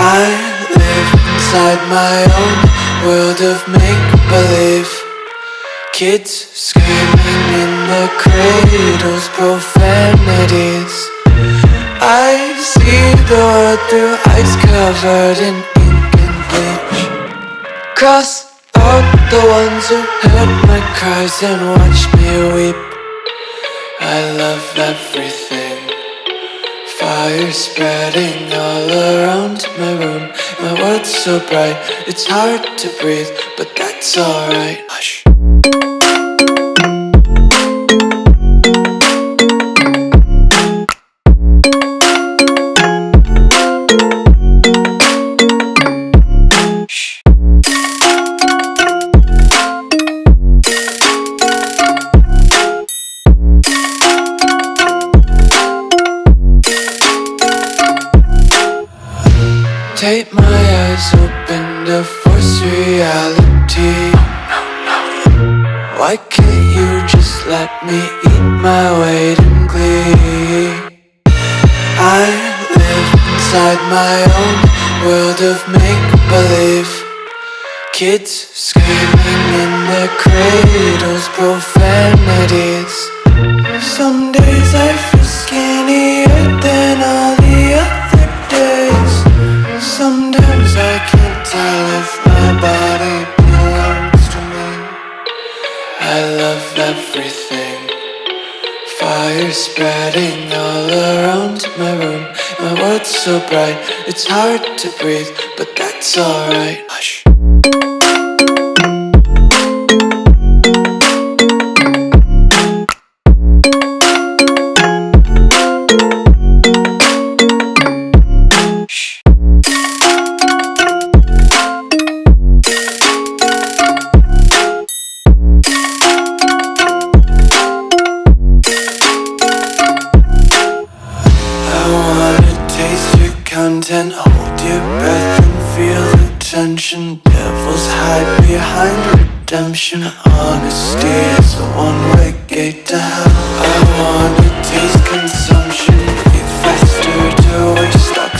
I live inside my own world of make-believe. Kids screaming in their cradles, profanities. I see the world through eyes covered in ink and bleach. Cross out the ones who heard my cries and watched me weep. I love everything. Fire spreading all around my room. My world's so bright, it's hard to breathe, but that's alright. Hush. Tape my eyes open to force reality. Why can't you just let me eat my weight in glee? I live inside my own world of make-believe. Kids screaming in their cradles, profanities. Some days I feel skinnier than all the other days. Sometimes I can't tell if my body belongs to me. I love everything. Fire spreading all around my room. My world's so bright, it's hard to breathe, but that's alright. Hush. Content, hold your breath and feel the tension. Devils hide behind redemption. Honesty is a one-way gate to hell. I wanna taste consumption, breathe faster to waste up